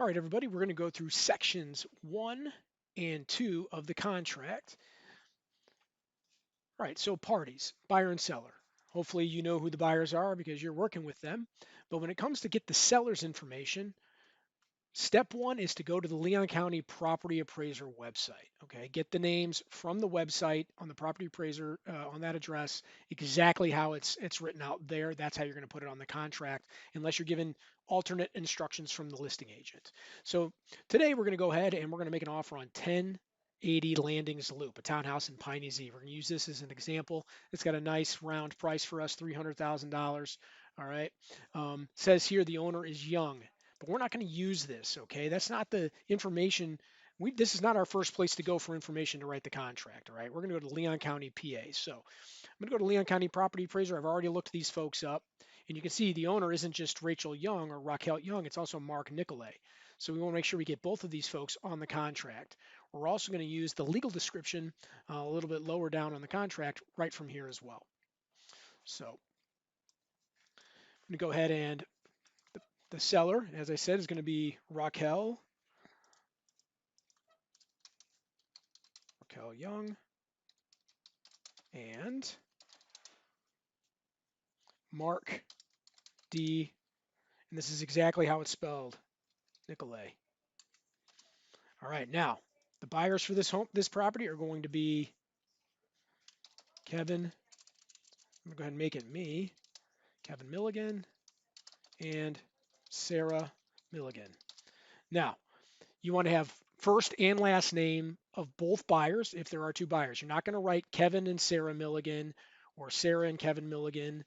All right, everybody, we're going to go through sections 1 and 2 of the contract. All right, so parties, buyer and seller. Hopefully you know who the buyers are because you're working with them. But when it comes to get the seller's information, step one is to go to the Leon County Property Appraiser website. Okay, get the names from the website on the property appraiser on that address, exactly how it's written out there. That's how you're going to put it on the contract, unless you're given alternate instructions from the listing agent. So today we're going to go ahead and we're going to make an offer on 1080 Landings Loop, a townhouse in Piney Z. We're going to use this as an example. It's got a nice round price for us, $300,000. All right. Says here the owner is young, but we're not going to use this. Okay, that's not the information. This is not our first place to go for information to write the contract. All right, we're going to go to Leon County, PA. So I'm going to go to Leon County Property Appraiser. I've already looked these folks up, and you can see the owner isn't just Rachel Young or Raquel Young. It's also Mark Nicolay. So we want to make sure we get both of these folks on the contract. We're also going to use the legal description a little bit lower down on the contract right from here as well. So I'm going to go ahead and the seller, as I said, is going to be Raquel Young, and Mark D. And this is exactly how it's spelled, Nicolay. All right, now the buyers for this property are going to be Kevin. I'm going to go ahead and make it me, Kevin Milligan, and Sarah Milligan. Now, you want to have first and last name of both buyers if there are two buyers. You're not going to write Kevin and Sarah Milligan or Sarah and Kevin Milligan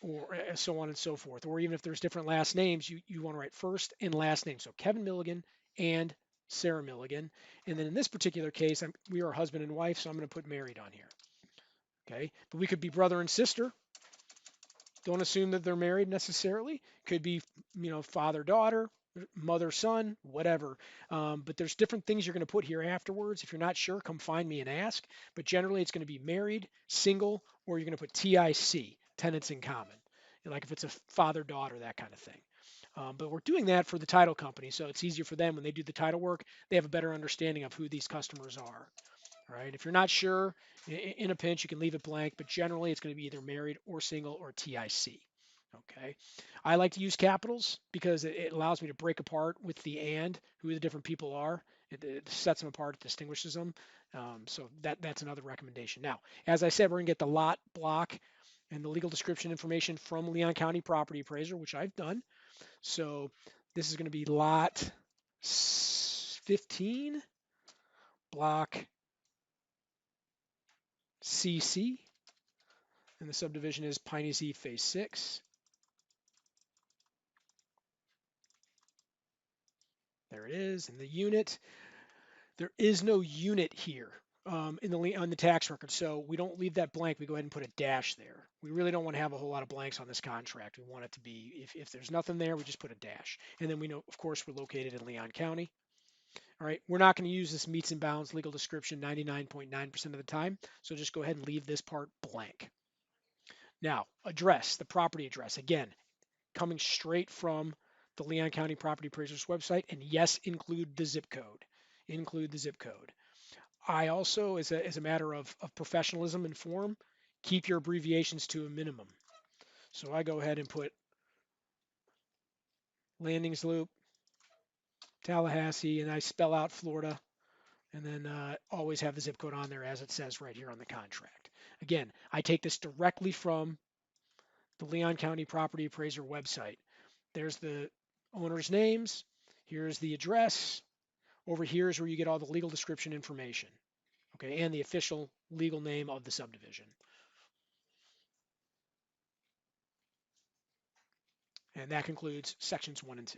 or so on and so forth. Or even if there's different last names, you want to write first and last name. So Kevin Milligan and Sarah Milligan. And then in this particular case, we are husband and wife, so I'm going to put married on here. Okay, but we could be brother and sister. Don't assume that they're married necessarily. Could be, father, daughter, mother, son, whatever. But there's different things you're going to put here afterwards. If you're not sure, come find me and ask. But generally, it's going to be married, single, or you're going to put TIC, tenants in common. Like if it's a father, daughter, that kind of thing. But we're doing that for the title company, so it's easier for them when they do the title work. They have a better understanding of who these customers are. All right. If you're not sure, in a pinch, you can leave it blank, but generally it's going to be either married or single or TIC. Okay. I like to use capitals because it allows me to break apart with the and who the different people are. It sets them apart, it distinguishes them. So that's another recommendation. Now, as I said, we're going to get the lot, block, and the legal description information from Leon County Property Appraiser, which I've done. So this is going to be lot 15, block CC, and the subdivision is Piney Z Phase 6. There it is. And the unit, there is no unit here on the tax record, so we don't leave that blank. We go ahead and put a dash there. We really don't want to have a whole lot of blanks on this contract. We want it to be, if there's nothing there, we just put a dash. And then we know, of course, we're located in Leon County. All right, we're not going to use this meets and bounds legal description 99.9% of the time, so just go ahead and leave this part blank. Now, address, the property address, again, coming straight from the Leon County Property Appraiser's website, and yes, include the zip code. Include the zip code. I also, as a matter of professionalism and form, keep your abbreviations to a minimum. So I go ahead and put Landings Loop, Tallahassee, and I spell out Florida, and then always have the zip code on there as it says right here on the contract. Again, I take this directly from the Leon County Property Appraiser website. There's the owner's names. Here's the address. Over here is where you get all the legal description information, okay, and the official legal name of the subdivision. And that concludes sections 1 and 2.